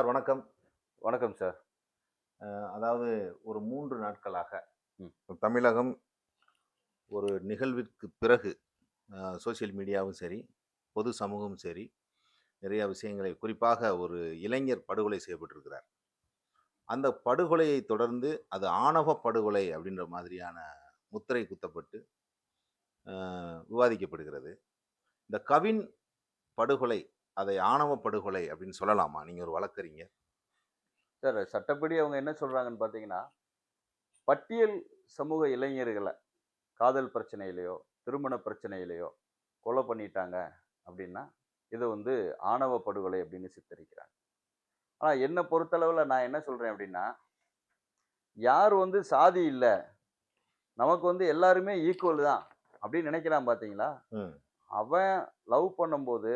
Sir வணக்கம். வணக்கம் sir. அதாவது ஒரு 3 நாட்களாக ம். தமிழகம் ஒரு நிகழ்விற்கு பிறகு சோசியல் மீடியாவும் சரி, பொது சமூகமும் சரி, நிறைய விஷயங்களை குறிப்பாக ஒரு இளைஞர் படுகொலை செய்யப்பட்டிருக்கிறார். அந்த படுகொலையை தொடர்ந்து அது ஆணவ படுகொலை அப்படின்ற மாதிரியான முத்திரை குத்தப்பட்டு அ விவாதிக்கப்படுகிறது. இந்த கவின் படுகொலை, அதை ஆணவ படுகொலை அப்படின்னு சொல்லலாமா? நீங்க ஒரு வழக்கறிஞர். சார் சட்டப்படி அவங்க என்ன சொல்றாங்கன்னு பார்த்தீங்கன்னா, பட்டியல் சமூக இளைஞர்கள காதல் பிரச்சனையிலயோ, திருமண பிரச்சனையிலயோ கொலை பண்ணிட்டாங்க அப்படின்னா, இது வந்து ஆணவ படுகொலை அப்படின்னு சித்தரிக்கிறாங்க. ஆனா என்ன பொறுத்தளவுல நான் என்ன சொல்றேன் அப்படின்னா, யார் வந்து சாதி இல்ல, நமக்கு வந்து எல்லாருமே ஈக்குவல் தான் அப்படின்னு நினைக்கிறான் பார்த்தீங்களா? ம், அவன் லவ் பண்ணும்போது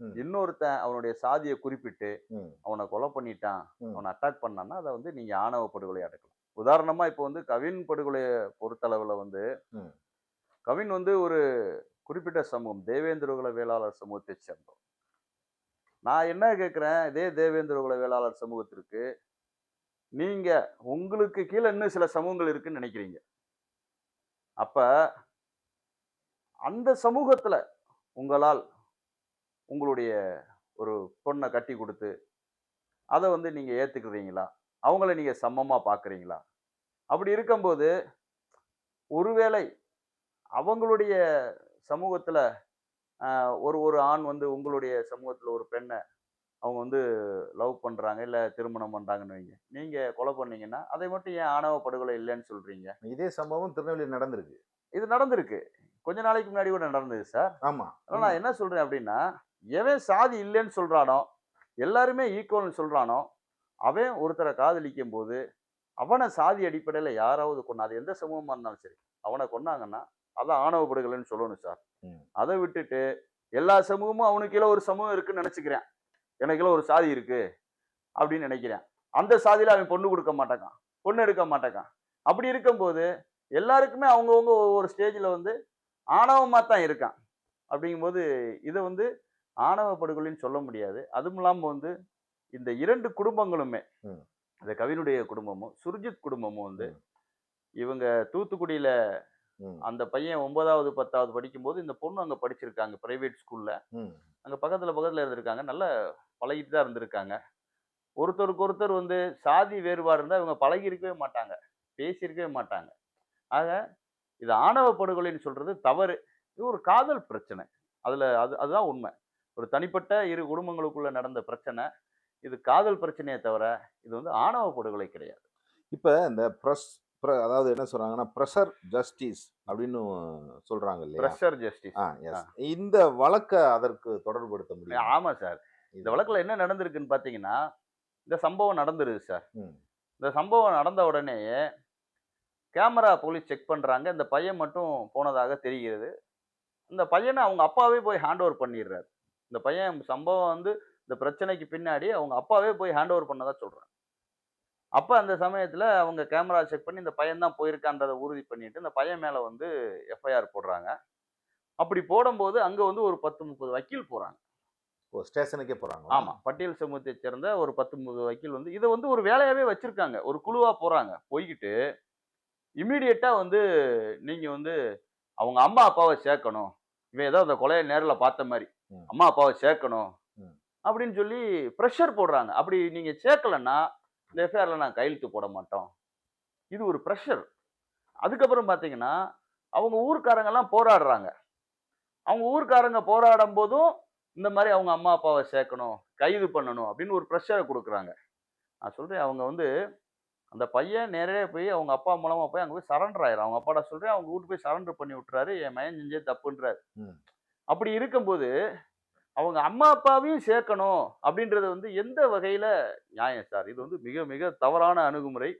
ம், இன்னொருத்தன் அவனுடைய சாதிய குறிப்பிட்டு ம், அவன கொலை பண்ணிட்டான், ம், அவன அட்டாக் பண்ணான்னா, அத வந்து நீங்க ஆணவ படுகொலை அடக்கலாம். உதாரணமா இப்போ வந்து கவின் படுகொலைய பொறுத்தளவுல வந்து, ம். கவின் வந்து ஒரு குறிப்பிட்ட சமூகம், தேவேந்திரகுல வேளாளர் சமூகத்தைச் சேர்ந்தவர். நான் என்ன கேட்கிறேன், இதே தேவேந்திரகுல வேளாளர் சமூகத்திற்கு, நீங்க உங்களுக்கு கீழ இன்னும் சில சமூகங்கள் இருக்குன்னு நெனைக்கிறீங்க. அப்ப அந்த சமூகத்துல உங்களால் உங்களுடைய ஒரு பொண்ண கட்டி குடுத்து, அத வந்து நீங்க ஏத்துக்கிறீங்களா? அவங்கள நீங்க சமமா பார்க்கிறீங்களா? அப்படி இருக்கும்போது, ஒருவேளை அவங்களுடைய சமூகத்துல ஒரு ஒரு ஆண் வந்து உங்களுடைய சமூகத்துல ஒரு பெண்ண அவங்க வந்து லவ் பண்றாங்க, இல்ல திருமணம் பண்றாங்கன்னு வைங்க. நீங்க கொலை பண்ணீங்கன்னா, அதை மட்டும் ஏன் ஆணவ படுகொலை இல்லன்னு சொல்றீங்க? இதே சம்பவம் திருநெல்வேலியில் நடந்திருக்கு. இது நடந்திருக்கு. கொஞ்ச நாளைக்கு முன்னாடி கூட நடந்தது சார். ஆமா, ஆனா உண்ம. நான் என்ன சொல்றேன் அப்படின்னா, எவன் சாதி இல்லன்னு சொல்றானோ, எல்லாருமே ஈக்குவல்ன்னு சொல்றானோ, அவன் ஒருத்தர காதலிக்கும்போது, அவன சாதி அடிப்படையில யாராவது கொன்னா அது எந்த சமூகமா இருந்தாலும் சரி, அவன கொன்னாங்கன்னா, அத ஆணவ படுகொலைன்னு சொல்லணும் சார். ம். அத விட்டுட்டு, எல்லா சமூகமும் அவனுக்கு கீழ ஒரு சமூகம் இருக்குன்னு நெனச்சுக்கிறேன். எனக்கு கீழ ஒரு சாதி இருக்கு அப்படின்னு நெனைக்கிறேன். அந்த சாதியில அவன் பொண்ணு குடுக்க மாட்டேங்கான். பொண்ணு எடுக்க மாட்டேங்கான். அப்படி இருக்கும்போது, எல்லாருக்குமே அவங்கவங்க ஒவ்வொரு ஸ்டேஜ்ல வந்து ஆணவமா தான் இருக்கான். அப்படிங்கும்போது, இத வந்து ஆணவ படுகொலைன்னு சொல்ல முடியாது. அதுவும் இல்லாம வந்து இந்த 2 குடும்பங்களுமே, ம். இந்த கவினுடைய குடும்பமும், சுர்ஜித் குடும்பமும் வந்து, ம். இவங்க தூத்துக்குடியில ம். அந்த பையன் 9வது, 10வது படிக்கும்போது, இந்த பொண்ணு அங்க படிச்சிருக்காங்க பிரைவேட் ஸ்கூல்ல. ம். அங்க பக்கத்துல பக்கத்துல இருந்திருக்காங்க. நல்லா பழகிட்டு தான் இருந்திருக்காங்க. ஒருத்தருக்கு ஒருத்தர் வந்து சாதி வேறுபாடு இருந்தா இவங்க பழகியிருக்கவே மாட்டாங்க. பேசியிருக்கவே மாட்டாங்க. ஆக இது ஆணவ படுகொலைன்னு சொல்றது தவறு. இது ஒரு காதல் பிரச்சனை. அதுதான் உண்மை. ஒரு தனிப்பட்ட 2 குடும்பங்களுக்குள்ள நடந்த பிரச்சனை. இது காதல் பிரச்சனையே தவிர, இது வந்து ஆணவ படுகொலை கிடையாது. இப்ப இந்த அதாவது என்ன சொல்றாங்கன்னா, பிரஷர் ஜஸ்டிஸ் அப்படின்னு சொல்றாங்க இல்லையா? Pressure justice. ஆ. எஸ். இந்த வழக்க அதற்கு தொடர்புபடுத்த முடியுமா? ஆமா சார். இந்த இது வழக்குல என்ன நடந்திருக்குன்னு பார்த்தீங்கன்னா, இந்த சம்பவம் நடந்துருது சார். ம். இந்த சம்பவம் நடந்த உடனேயே கேமரா போலீஸ் செக் பண்றாங்க. இந்த பையன் மட்டும் போனதாக தெரிகிறது. இந்த பையன அவங்க அப்பாவே போய் ஹேண்ட் ஓவர் பண்ணிடுறாரு. இந்த பையன் சம்பவம் வந்து இந்த பிரச்சனைக்கு பின்னாடி அவங்க அப்பாவே போய் ஹேண்ட் ஓவர் பண்ணதா சொல்றாங்க. அப்ப அந்த சமயத்துல அவங்க கேமரா செக் பண்ணி இந்த பையன் தான் போயிருக்கான்றத உறுதி பண்ணிட்டு, இந்த பையன் மேல வந்து எஃப்ஐஆர் போடுறாங்க. அப்படி போடும்போது அங்க வந்து ஒரு 10, 30 வக்கீல் போறாங்க. ஓ, ஸ்டேஷனுக்கே போறாங்களா? ஆமா. பட்டியல் சமூகத்தைச் சேர்ந்த ஒரு 10, 30 வக்கீல் வந்து இத வந்து ஒரு வேலையாவே வச்சிருக்காங்க. ஒரு குழுவா போறாங்க. போய்க்கிட்டு இம்மீடியட்டா வந்து நீங்க வந்து அவங்க அம்மா, அப்பாவ சேர்க்கணும். இவன் ஏதோ அந்த கொலைய நேர்ல பார்த்த மாரி. ம். அம்மா, அப்பாவ சேர்க்கணும். ம். அப்படின்னு சொல்லி பிரஷர் போடுறாங்க. அப்படி நீங்க சேர்க்கலன்னா, இந்த எஃப்ஐஆர்ல நாங்க கையெழுத்து போட மாட்டோம். இது ஒரு பிரஷர். அதுக்கப்புறம் பார்த்தீங்கன்னா, அவங்க ஊர்க்காரங்கலாம் போராடுறாங்க. அவங்க ஊர்க்காரங்க போராடும்போதும், இந்த மாரி அவங்க அம்மா, அப்பாவ சேர்க்கணும், கைது பண்ணணும் அப்படின்னு ஒரு பிரஷர குடுக்குறாங்க. நான் சொல்றேன் அவங்க வந்து அந்த பையன் நேரடியா போய் அவங்க அப்பா மூலமா போய் அங்க போய் சரண்டர் ஆயிடுறான். அவங்க அப்பாட்ட சொல்றேன், அவங்க வீட்டு போய் சரண்டர் பண்ணி விட்டுறாரு. என் மகன் செஞ்சது தப்புன்றாரு. ம். அப்படி இருக்கும்போது, அவங்க அம்மா, அப்பாவையும் சேர்க்கணும் அப்படின்றது வந்து எந்த வகையில நியாயம் சார்? இது வந்து மிக, மிக தவறான அணுகுமுறை.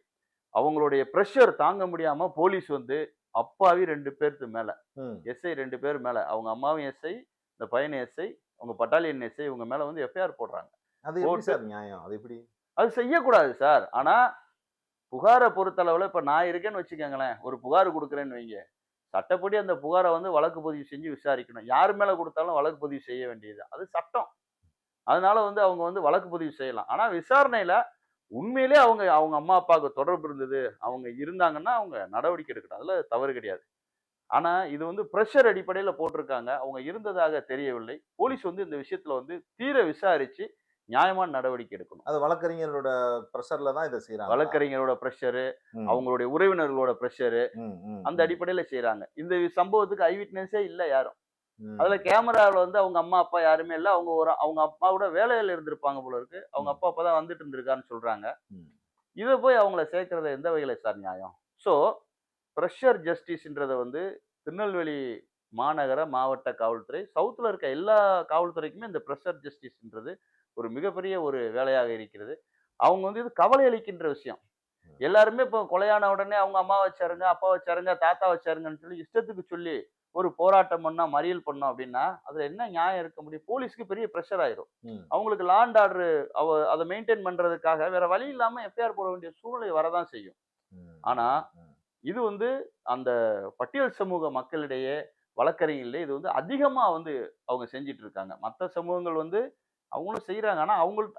அவங்களுடைய பிரஷர் தாங்க முடியாம போலீஸ் வந்து அப்பாவி 2 பேர்த்து மேல, ம். எஸ்ஐ 2 பேர் மேல, அவங்க அம்மாவும் எஸ்ஐ, இந்த பையனும் எஸ்ஐ, அவங்க பட்டாலியன் எஸ்ஐ இவங்க மேல வந்து எஃப்ஐஆர் போடுறாங்க. அது எப்படி போட்டு சார் நியாயம்? அது எப்படி? அது செய்யக்கூடாது சார். ஆனா, புகார பொறுத்தளவுல இப்ப நான் இருக்கேன்னு வச்சுக்கங்களேன், ஒரு புகார் குடுக்குறேன்னு வைங்க. சட்டப்படி அந்த புகார வந்து வழக்கு பதிவு செஞ்சு விசாரிக்கணும். யார் மேல குடுத்தாலும் வழக்கு பதிவு செய்ய வேண்டியது. அது சட்டம். அதனால வந்து அவங்க வந்து வழக்கு பதிவு செய்யலாம். ஆனா விசாரணையில உண்மையிலே அவங்க அவங்க அம்மா அப்பாவுக்கு தொடர்பு இருந்தது, அவங்க இருந்தாங்கன்னா அவங்க நடவடிக்கை எடுக்கணும். அதுல தவறு கிடையாது. ஆனா இது வந்து பிரஷர் அடிப்படையில போட்டிருக்காங்க. அவங்க இருந்ததாக தெரியவில்லை. போலீஸ் வந்து இந்த விஷயத்துல வந்து தீர விசாரிச்சு நியாயமான நடவடிக்கை எடுக்கணும். அது வழக்கறிஞரோட பிரஷர்ல தான் இத செய்றாங்களா? வழக்கறிஞரோட பிரஷரு, ம். அவங்களுடைய உறவினர்களோட பிரஷரு, ம், ம், அந்த ம், அடிப்படையில செய்றாங்க. இந்த சம்பவத்துக்கு ஐ விட்னஸே இல்ல யாரும். அதுல ம், கேமரால வந்து அவங்க அம்மா, அப்பா யாருமே இல்ல. அவங்க அப்பா கூட வேலையில இருந்திருப்பாங்க போல இருக்கு. அவங்க ம், அப்பா அப்பதான் வந்துட்டு இருந்திருக்காருன்னு சொல்றாங்க. ம், இத போய் அவங்கள சேர்க்கிறது எந்த வகையில சார் நியாயம்? ஸோ, பிரஷர் ஜஸ்டிஸ்ன்றத வந்து திருநெல்வேலி மாநகர, மாவட்ட காவல்துறை, சவுத்ல இருக்க எல்லா காவல்துறைக்குமே இந்த பிரஷர் ஜஸ்டிஸ்ன்றது ஒரு மிகப்பெரிய ஒரு வேலையாக இருக்கிறது. அவங்க வந்து இது கவலை அளிக்கின்ற விஷயம். ம். எல்லாருமே இப்போ கொலையான உடனே அவங்க அம்மா வச்சாருங்க, அப்பா வச்சாருங்க, தாத்தா வச்சாருங்கன்னு சொல்லி இஷ்டத்துக்கு சொல்லி ஒரு போராட்டம் பண்ணோம், மறியல் பண்ணோம் அப்படின்னா, அதுல என்ன நியாயம் இருக்க முடியும்? போலீஸ்க்கு பெரிய பிரஷர் ஆயிரும். ம். அவங்களுக்கு லா அண்ட் ஆர்டர் அத மெயின்டெயின் பண்றதுக்காக வேற வழி இல்லாம எஃப்ஐஆர் போட வேண்டிய சூழ்நிலை வரதான் செய்யும். ம், ஆனா, ம், ம். இது வந்து அந்த பட்டியல் சமூக மக்களிடையே, வழக்கறிஞர்களிடையே இது வந்து அதிகமா வந்து அவங்க செஞ்சுட்டு இருக்காங்க. மத்த சமூகங்கள் வந்து அவங்களும் செய்றாங்க. ஆனா,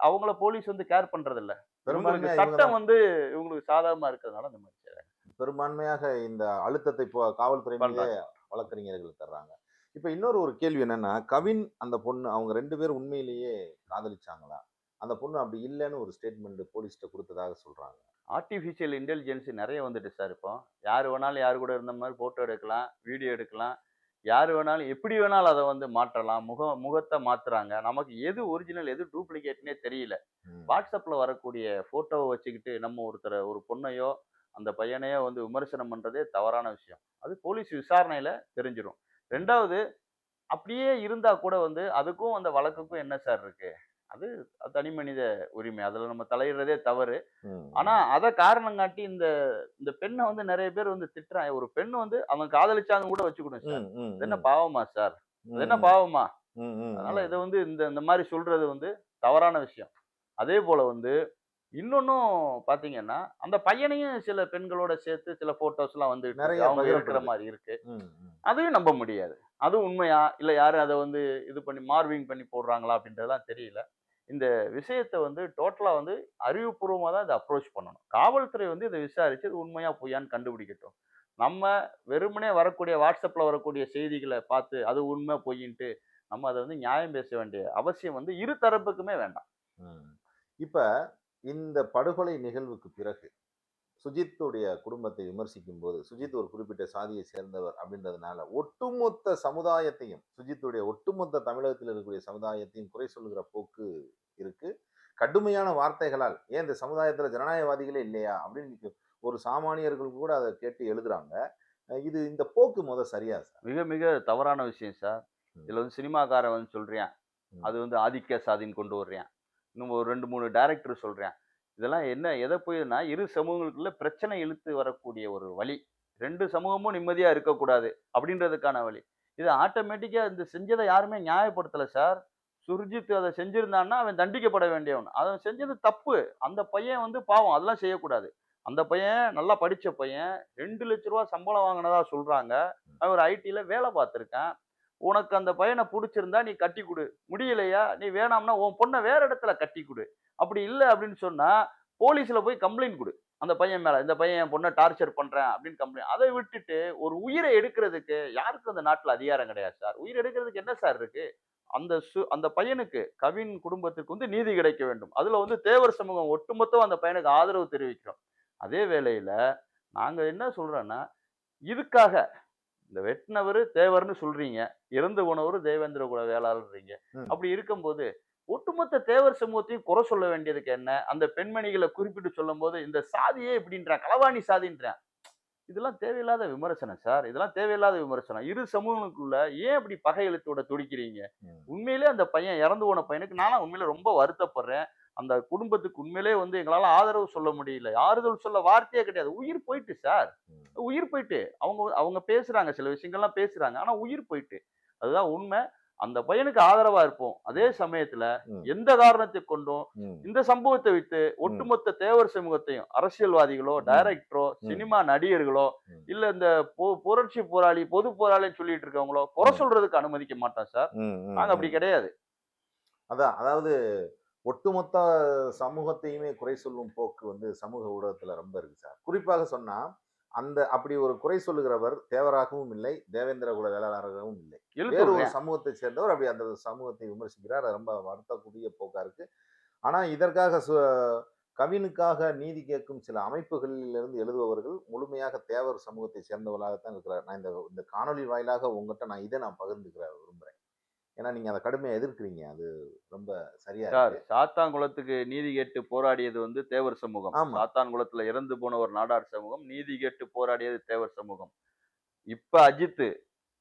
அவங்கள போலீஸ் வந்து கேர் பண்றதில்ல. இவங்களுக்கு பெரும்பான்மையா இவங்க சட்டம் தான் வந்து இவங்களுக்கு சாதகமா இருக்கிறதுனால இந்த மாரி செய்றாங்க. பெரும்பான்மையாக இந்த அழுத்தத்தை காவல்துறை மீதே பண்றாங்க. வழக்கறிஞர்கள் தர்றாங்க. இப்ப இன்னொரு ஒரு கேள்வி என்னன்னா, கவின் அந்த பொண்ணு அவங்க 2 பேரும் உண்மையிலேயே காதலிச்சாங்களா? அந்த பொண்ணு அப்படி இல்லன்னு ஒரு ஸ்டேட்மெண்ட் போலீஸ்ட்ட குடுத்ததாக சொல்றாங்க. ஆர்டிஃபிஷியல் இன்டெலிஜென்ஸ் நெறைய வந்துட்டு சார் இப்போ. யாரு வேணாலும் யாரு கூட இருந்த மாரி ஃபோட்டோ எடுக்கலாம், வீடியோ எடுக்கலாம். யாரு வேணாலும் எப்படி வேணாலும் அத வந்து மாற்றலாம். முகத்த மாத்துறாங்க. நமக்கு எது ஒரிஜினல், எது டூப்ளிகேட்ன்னே தெரியல. ம். WhatsAppல வரக்கூடிய ஃபோட்டோவ வச்சுக்கிட்டு நம்ம ஒரு பொண்ணையோ, அந்த பையனையோ வந்து விமர்சனம் பண்றதே தவறான விஷயம். அது போலீஸ் விசாரணையில தெரிஞ்சிரும். 2வது அப்படியே இருந்தா கூட வந்து அதுக்கும் அந்த வழக்குக்கும் என்ன சார் இருக்கு? அது தனி மனித உரிமை. அதுல நம்ம தலையிடுறதே தவறு. ம், ஆனா, ம். அத காரணம் காட்டி இந்த இந்த பெண்ண வந்து நெறைய பேர் வந்து திட்டுறாங்க. ஒரு பெண் வந்து அவங்க காதலிச்சாங்கன்னு கூட வச்சுக்கணும் சார். ம், ம், அது என்ன ம். பாவமா சார்? அது என்ன ம், பாவமா? ம், ம், அதனால ம். இத வந்து இந்த இந்த மாரி சொல்றது வந்து தவறான விஷயம். அதேபோல வந்து இன்னொன்னும் பார்த்தீங்கன்னா, அந்த பையனையும் சில பெண்களோட சேர்த்து சில ஃபோட்டோஸ்லாம் வந்துட்டு இருக்கு. நெறைய அவங்க இருக்கிற பகிரப்படுது. மாரி இருக்கு. ம், ம். அதையும் நம்ப முடியாது. அது உண்மையா? இல்ல யாரும் அத வந்து இது பண்ணி மார்பிங் பண்ணி போடுறாங்களா? அப்படின்றதெல்லாம் தெரியல. இந்த விஷயத்த வந்து டோட்டலா வந்து அறிவுபூர்வமா தான் இத அப்ரோச் பண்ணணும். காவல்துறை வந்து இத விசாரிச்சு இது உண்மையா பொய்யான்னு கண்டுபிடிக்கட்டும். நம்ம வெறுமனே வரக்கூடிய WhatsAppல வரக்கூடிய செய்திகள பார்த்து அது உண்மை பொய்யின்ட்டு நம்ம அத வந்து நியாயம் பேச வேண்டிய அவசியம் வந்து இரு தரப்புக்குமே வேண்டாம். ம். இப்ப இந்த படுகொலை நிகழ்வுக்கு பிறகு சுஜித்துடைய குடும்பத்தை விமர்சிக்கும்போது, சுஜித் ஒரு குறிப்பிட்ட சாதியை சேர்ந்தவர் அப்படின்றதுனால, ஒட்டுமொத்த சமுதாயத்தையும், சுஜித்துடைய ஒட்டுமொத்த தமிழகத்தில் இருக்கக்கூடிய சமுதாயத்தையும் குறை சொல்லுகிற போக்கு இருக்கு. கடுமையான வார்த்தைகளால், "ஏன் இந்த சமுதாயத்துல ஜனநாயகவாதிகளே இல்லையா?" அப்படின்னு ஒரு சாமானியர்கள் கூட அத கேட்டு எழுதுறாங்க. இது இந்த போக்கு சரியா சார்? மிக மிக தவறான விஷயம் சார். ம், இதுல வந்து சினிமாக்காரன் வந்து சொல்றான். ம், அது வந்து ஆதிக்க சாதின்னு கொண்டு வர்றான். இன்னும் ஒரு 2, 3 டைரக்டர் சொல்றான். இதெல்லாம் என்ன எத போய்னா, இரு சமூகங்களுக்குள்ள பிரச்சனை இழுத்து வரக்கூடிய ஒரு வழி. 2 சமூகமும் நிம்மதியா இருக்கக்கூடாது அப்படின்றதுக்கான வழி. இது ஆட்டோமேட்டிக்கா இந்த செஞ்சத யாருமே நியாயப்படுத்தல சார். சுர்ஜித் அத செஞ்சிருந்தான்னா, அவன் தண்டிக்கப்பட வேண்டியவன். அவன் செஞ்சது தப்பு. அந்த பையன் வந்து பாவம். அதெல்லாம் செய்யக்கூடாது. அந்த பையன் நல்லா படிச்ச பையன். ரூ. 2,00,000 சம்பளம் வாங்குனதா சொல்றாங்க. அவன் ஒரு ஐடில வேலை பார்த்திருக்கான். உனக்கு அந்த பையன புடிச்சிருந்தா நீ கட்டி குடு. முடியலையா, நீ வேணாம்னா உன் பொண்ண வேற இடத்துல கட்டி குடு. அப்படி இல்ல அப்படின்னு சொன்னா, போலீஸ்ல போய் கம்ப்ளைண்ட் குடு. அந்த பையன் மேல. இந்த பையன் என் பொண்ண டார்ச்சர் பண்றான் அப்படின்னு கம்ப்ளைண்ட். அத விட்டுட்டு ஒரு உயிர எடுக்கிறதுக்கு யாருக்கும் அந்த நாட்டுல அதிகாரம் கிடையாது சார். உயிர் எடுக்கிறதுக்கு என்ன சார் இருக்கு? அந்த பையனுக்கு, கவின் குடும்பத்திற்கு வந்து நீதி கிடைக்க வேண்டும். அதுல வந்து தேவர் சமூகம் ஒட்டுமொத்தம் அந்த பையனுக்கு ஆதரவு தெரிவிக்கிறோம். அதே வேளையில நாங்க என்ன சொல்றோம்னா, இதுக்காக இந்த வெட்டினவரு தேவர்ன்னு சொல்றீங்க. இறந்து போனவரு தேவேந்திர குல வேளாளர்ன்றீங்க. ம். அப்படி இருக்கும்போது, ஒட்டுமொத்த தேவர் சமூகத்தையும் குறை சொல்ல வேண்டியதுக்கு என்ன? அந்த பெண்மணிகள குறிப்பிட்டு சொல்லும்போது, இந்த சாதியே இப்படின்றான். களவாணி சாதின்றான். இதெல்லாம் தேவையில்லாத விமர்சனம் சார். இதெல்லாம் தேவையில்லாத விமர்சனம். இரு சமூகங்களுக்குள்ள ஏன் இப்படி பகை இழுத்து விட துடிக்கிறீங்க? ம். உண்மையிலேயே அந்த பையன் இறந்து போன பையனுக்கு நான்லாம் உண்மையிலே ரொம்ப வருத்தப்படுறேன். அந்த குடும்பத்துக்கு உண்மையிலேயே வந்து எங்களால ஆதரவு சொல்ல முடியல. ஆறுதல் சொல்ல வார்த்தையே கிடையாது. உயிர் போயிட்டு சார். ம். உயிர் போயிட்டு. அவங்க அவங்க பேசுறாங்க. சில விஷயங்கள்லாம் பேசுறாங்க. ஆனா உயிர் போயிட்டு. அதுதான் உண்மை. அந்த பையனுக்கு ஆதரவா இருப்போம். அதே சமயத்துல ம். எந்த காரணத்தைக் கொண்டும் ம். இந்த சம்பவத்தை வைத்து ம். ஒட்டுமொத்த தேவர் சமூகத்தையும் அரசியல்வாதிகளோ, ம். டைரக்டரோ, ம். சினிமா நடிகர்களோ, ம். இல்ல இந்த புரட்சி போராளி, பொது போராளின்னு சொல்லிட்டு இருக்கவங்களோ, குறை ம். சொல்றதுக்கு அனுமதிக்க மாட்டோம் சார். ம். ம். நாங்க அப்படி ம். கிடையாது. அதாவது ஒட்டுமொத்த சமூகத்தையுமே குறை சொல்லும் போக்கு வந்து சமூக ஊடகத்துல ரொம்ப இருக்கு சார். குறிப்பாக சொன்னா, அப்படி ஒரு குறை சொல்லுகிறவர் தேவராகவும் இல்லை, தேவேந்திர குல வேளாளராகவும் இல்லை. வேறு ஒரு இழுத்துடுறேன். சமூகத்தை சேர்ந்தவர் அப்படி அந்த சமூகத்தை விமர்சிக்கிறார். அது ரொம்ப வருத்தக்கூடிய போக்கா இருக்கு. ஆனா இதற்காக கவினுக்காக நீதி கேட்கும் சில அமைப்புகளிலிருந்து எழுதுபவர்கள் முழுமையாக தேவர் சமூகத்தை சேர்ந்தவர்களாகத்தான் இருக்கிறார். நான் இந்த இந்த காணொளி வாயிலாக உங்ககிட்ட நான் பகிர்ந்துக்கிற விரும்புறேன். ஏன்னா நீங்க அத கடுமையா எதிர்க்கிறீங்க. அது ரொம்ப சரியா சார், இருக்கு. சாத்தான்குளத்துக்கு நீதி கேட்டு போராடியது வந்து தேவர் சமூகம். ஆமா. சாத்தான்குளத்துல இறந்து போன ஒரு நாடார் சமூகம். நீதி கேட்டு போராடியது தேவர் சமூகம். இப்ப அஜித்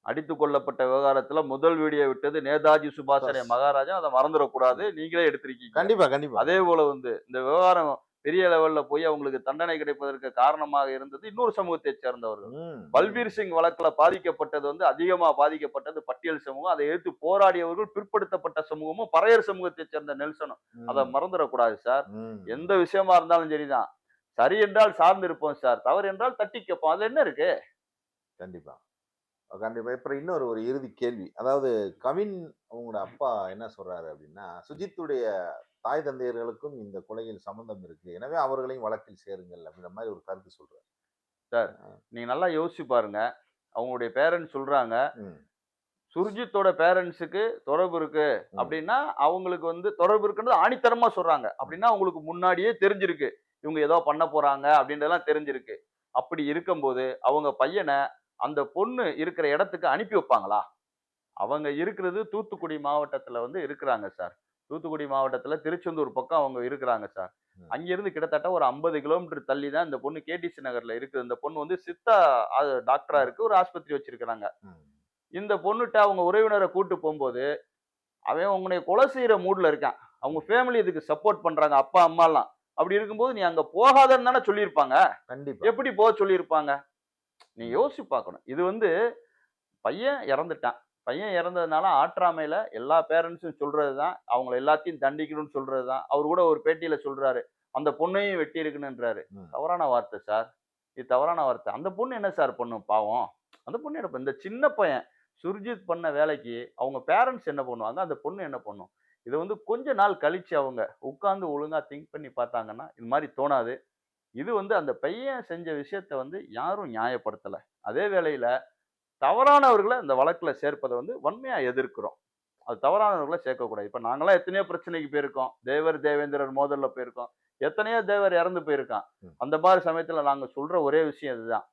அடித்துக் கொல்லப்பட்ட விவகாரத்துல முதல் வீடியோ விட்டது நேதாஜி சுபாஷ் மகாராஜா. அதை மறந்துடக்கூடாது. நீங்களே எடுத்திருக்கீங்க. கண்டிப்பா, கண்டிப்பா. அதே போல வந்து இந்த விவகாரம் பெரிய லெவல்ல போய் அவங்களுக்கு தண்டனை கிடைப்பதற்கு காரணமாக இருந்தது இன்னொரு சமூகத்தை சேர்ந்தவர்கள். பல்பீர் சிங் வழக்குல பாதிக்கப்பட்டது வந்து அதிகமா பாதிக்கப்பட்டது பட்டியல் சமூகம். அதை எதிர்த்து போராடியவர்கள் பிற்படுத்தப்பட்ட சமூகமும் பறையர் சமூகத்தை சேர்ந்த நெல்சனும். அதை மறந்துடக்கூடாது சார். எந்த விஷயமா இருந்தாலும் சரிதான். சரி என்றால் சார்ந்து இருப்போம் சார், தவறு என்றால் தட்டி கேட்போம். அதுல என்ன இருக்கு? கண்டிப்பா, கண்டிப்பா. அப்புறம் இன்னொரு இறுதி கேள்வி. அதாவது கவின் உங்களோட அப்பா என்ன சொல்றாரு அப்படின்னா, சுஜித்துடைய தாய் தந்தையர்களுக்கும் இந்த கொலையில் சம்பந்தம் இருக்கு. எனவே அவர்களையும் வழக்கில் சேருங்கள் அப்படின்ற மாதிரி ஒரு கருத்து சொல்றாரு. சார், நீங்க நல்லா யோசிச்சு பாருங்க. அவங்களுடைய பேரண்ட்ஸ் சொல்றாங்க, சுர்ஜித்தோட பேரண்ட்ஸுக்கு தொடர்பு இருக்கு அப்படின்னா, அவங்களுக்கு வந்து தொடர்பு இருக்குன்றது ஆணித்தரமா சொல்றாங்க. அப்படின்னா அவங்களுக்கு முன்னாடியே தெரிஞ்சிருக்கு. இவங்க ஏதோ பண்ண போறாங்க அப்படின்றதெல்லாம் தெரிஞ்சிருக்கு. அப்படி இருக்கும்போது அவங்க பையனை அந்த பொண்ணு இருக்கிற இடத்துக்கு அனுப்பி வைப்பாங்களா? அவங்க இருக்கிறது தூத்துக்குடி மாவட்டத்துல வந்து இருக்கிறாங்க சார். தூத்துக்குடி மாவட்டத்துல திருச்செந்தூர் பக்கம் அவங்க இருக்கிறாங்க சார். அங்கிருந்து கிட்டத்தட்ட ஒரு 50 கிலோமீட்டர் தள்ளி தான் இந்த பொண்ணு கேடிசி நகர்ல இருக்கு. இந்த பொண்ணு வந்து சித்தா டாக்டரா இருக்கு. ஒரு ஆஸ்பத்திரி வச்சிருக்கிறாங்க. இந்த பொண்ணுட்ட அவங்க உறவினரை கூட்டு போகும்போது, அவன் உன்னைய கொலை செய்யற மூட்ல இருக்கான். அவங்க ஃபேமிலி இதுக்கு சப்போர்ட் பண்றாங்க. அப்பா, அம்மாலாம். அப்படி இருக்கும்போது நீ அங்க போகாதன்னு தானே சொல்லியிருப்பாங்க. கண்டிப்பா. எப்படி போக சொல்லியிருப்பாங்க? நீ யோசிச்சு பார்க்கணும். இது வந்து பையன் இறந்துட்டான். பையன் இறந்ததுனால ஆற்றாமையில எல்லா பேரண்ட்ஸும் சொல்றதுதான். அவங்கள எல்லாத்தையும் தண்டிக்கணும்னு சொல்றதுதான். அவரு கூட ஒரு பேட்டியில சொல்றாரு. அந்த பொண்ணையும் வெட்டி இருக்கணுன்றாரு. தவறான வார்த்தை சார். இது தவறான வார்த்தை. அந்த பொண்ணு என்ன சார் பண்ணும் பாவம்? அந்த பொண்ணு என்ன இந்த சின்ன பையன் சுர்ஜித் பண்ண வேலைக்கு அவங்க பேரண்ட்ஸ் என்ன பண்ணுவாங்க? அந்த பொண்ணு என்ன பண்ணும்? இத வந்து கொஞ்ச நாள் கழிச்சு அவங்க உட்கார்ந்து ஒழுங்கா திங்க் பண்ணி பார்த்தாங்கன்னா, இது மாரி தோணாது. இது வந்து அந்த பையன் செஞ்ச விஷயத்த வந்து யாரும் நியாயப்படுத்தல. அதே வேளையில தவறானவர்கள இந்த வழக்குல சேர்ப்பத வந்து வன்மையா எதிர்க்கிறோம். அது தவறானவர்கள சேர்க்கக்கூடாது. இப்ப நாங்கலாம் எத்தனையோ பிரச்சனைக்கு போயிருக்கோம். தேவர், தேவேந்திரர் மோதல்ல போயிருக்கோம். எத்தனையோ தேவர் இறந்து போயிருக்கான். அந்த மாரி சமயத்துல நாங்க சொல்ற ஒரே விஷயம் இதுதான்.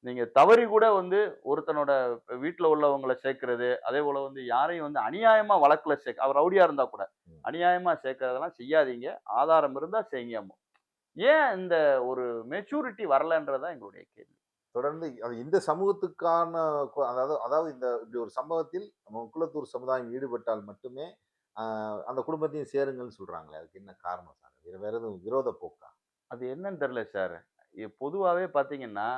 நீங்க தவறி கூட வந்து ஒருத்தனோட வீட்ல உள்ளவங்கள சேர்க்கிறது, அதேபோல வந்து யாரையும் வந்து அநியாயமா வழக்குல அவர் ரவுடியா இருந்தா கூட, அநியாயமா சேர்க்கிறதெல்லாம் செய்யாதீங்க. ஆதாரம் இருந்தா செய்யுங்க. ஏன் இந்த ஒரு மெச்சூரிட்டி வரலன்றது தான் எங்களுடைய கேள்வி. தொடர்ந்து இந்த சமூகத்துக்கான அதாவது அதாவது இப்படி ஒரு சம்பவத்தில் முக்குளத்தூர் சமுதாயம் ஈடுபட்டால் மட்டுமே அந்த குடும்பத்தையும் சேருங்கள்னு சொல்றாங்களே. அதுக்கு என்ன காரணம் சார்? வேற எதுவும் விரோத போக்கா? அது என்னன்னு தெரியல சார். பொதுவாவே பார்த்தீங்கன்னா,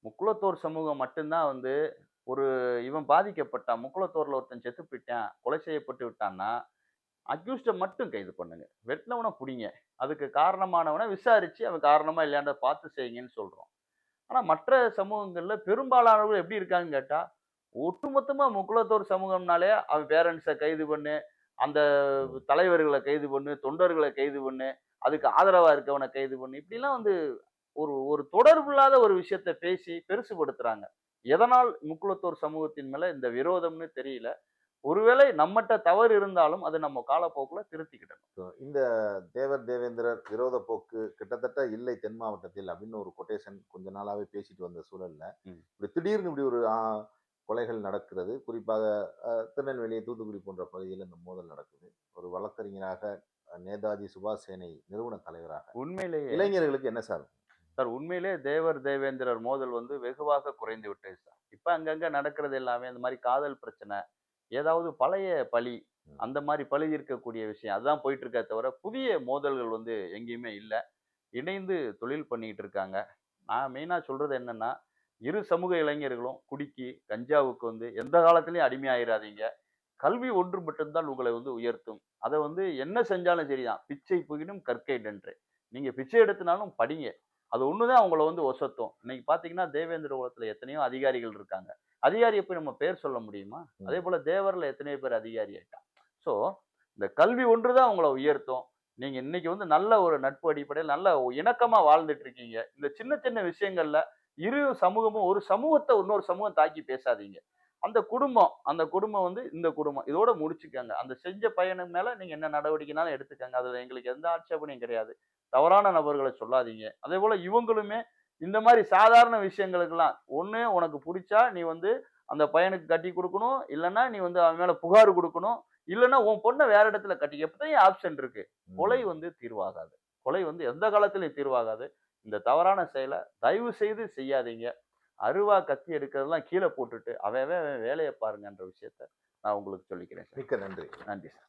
முக்குளத்தோர் சமூகம் மட்டும் தான் வந்து ஒரு இவன் பாதிக்கப்பட்டான். முக்குளத்தோர்ல ஒருத்தன் செத்து போயிட்டான். கொலை செய்யப்பட்டு விட்டான்னா, அக்யூஸ்ட மட்டும் கைது பண்ணுங்க. வெட்டுனவன புடிங்க. அதுக்கு காரணமானவன விசாரிச்சு அவன் காரணமா இல்லையான்றத பார்த்து செய்யுங்கன்னு சொல்றோம். ஆனா மற்ற சமூகங்கள்ல பெரும்பாலானவர்கள் எப்படி இருக்காங்கன்னு கேட்டா, ஒட்டுமொத்தமா முக்குலத்தோர் சமூகம்னாலே அவன் பேரண்ட்ஸ கைது பண்ணு, அந்த தலைவர்கள கைது பண்ணு, தொண்டர்கள கைது பண்ணு, அதுக்கு ஆதரவா இருக்கவன கைது பண்ணு. இப்படிலாம் வந்து ஒரு ஒரு தொடர்பில்லாத ஒரு விஷயத்த பேசி பெருசுபடுத்துறாங்க. எதனால் முக்குலத்தோர் சமூகத்தின் மேல இந்த விரோதம்னு தெரியல. ஒருவேளை நம்மட்ட தவறு இருந்தாலும் அது நம்ம காலப்போக்குல திருத்திக்கிடணும். இந்த தேவர் தேவேந்திரர் விரோத போக்கு கிட்டத்தட்ட இல்லை தென் மாவட்டத்தில் அப்படின்னு ஒரு கொட்டேஷன் கொஞ்ச நாளாவே பேசிட்டு வந்த சூழல்ல இப்படி திடீர்னு இப்படி ஒரு கொலைகள் நடக்கிறது. குறிப்பாக திருநெல்வேலி, தூத்துக்குடி போன்ற பகுதியில் இந்த மோதல் நடக்குது. ஒரு வழக்கறிஞராக நேதாஜி சுபாஷ் சேனை நிறுவன தலைவராக உண்மையிலேயே இளைஞர்களுக்கு என்ன சார்? சார், உண்மையிலே தேவர் தேவேந்திரர் மோதல் வந்து வெகுவாக குறைந்து விட்டது சார். இப்ப அங்கங்க நடக்கிறது எல்லாமே இந்த மாதிரி காதல் பிரச்சனை, ஏதாவது பழைய பழி, அந்த மாதிரி பழி இருக்கக்கூடிய விஷயம். அதுதான் போயிட்டு இருக்கே தவிர, புதிய மோதல்கள் வந்து எங்கேயுமே இல்ல. இணைந்து தொழில் பண்ணிட்டு இருக்காங்க. நான் மெயினா சொல்றது என்னன்னா, இரு சமூக இளைஞர்களும் குடிக்கு, கஞ்சாவுக்கு வந்து எந்த காலத்திலயும் அடிமையாயிராதீங்க. கல்வி ஒன்று மட்டும்தான் உங்களை வந்து உயர்த்தும். அத வந்து என்ன செஞ்சாலும் சரிதான். பிச்சை புகினும் கற்கைடென்று. நீங்க பிச்சை எடுத்தனாலும் படிங்க. அது ஒண்ணுதான் உங்கள வந்து ஒசத்தும். இன்னைக்கு பார்த்தீங்கன்னா, தேவேந்திர குலத்துல எத்தனையோ அதிகாரிகள் இருக்காங்க. அதிகாரிய போய் நம்ம பேர் சொல்ல முடியுமா? அதேபோல தேவர்ல எத்தனையோ பேர் அதிகாரி ஆயிட்டான். ஸோ இந்த கல்வி ஒன்று தான் உங்கள உயர்த்தும். நீங்க இன்னைக்கு வந்து நல்ல ஒரு நட்பு அடிப்படையில் நல்ல இணக்கமா வாழ்ந்துட்டு இருக்கீங்க. இந்த சின்ன சின்ன விஷயங்கள்ல இரு சமூகமும் ஒரு சமூகத்த இன்னொரு சமூகம் தாக்கி பேசாதீங்க. அந்த குடும்பம் வந்து இந்த குடும்பம். இதோட முடிச்சுக்கங்க. அந்த செஞ்ச பையனுக்கு மேல நீங்க என்ன நடவடிக்கைனாலும் எடுத்துக்கங்க. அதுல எங்களுக்கு எந்த ஆட்சேபனையும் கிடையாது. தவறான நபர்கள சொல்லாதீங்க. அதேபோல இவங்களுமே இந்த மாரி சாதாரண விஷயங்களுக்கெல்லாம், ஒண்ணு உனக்கு புடிச்சா நீ வந்து அந்த பையனுக்கு கட்டி குடுக்கணும். இல்லன்னா நீ வந்து அவன் மேல புகார் குடுக்கணும். இல்லன்னா உன் பொண்ண வேற இடத்துல கட்டிக்க. எத்தனையோ ஆப்ஷன் இருக்கு. கொலை ம். வந்து தீர்வாகாது. கொலை வந்து எந்த காலத்திலயும் தீர்வாகாது. இந்த தவறான செயல தயவு செய்து செய்யாதீங்க. அருவா, கத்தி எடுக்கிறதெல்லாம் கீழ போட்டுட்டு, அவன் அவன் வேலைய பாருங்கன்ற விஷயத்த நான் உங்களுக்கு சொல்லிக்கிறேன் சார். மிக்க நன்றி. நன்றி சார்.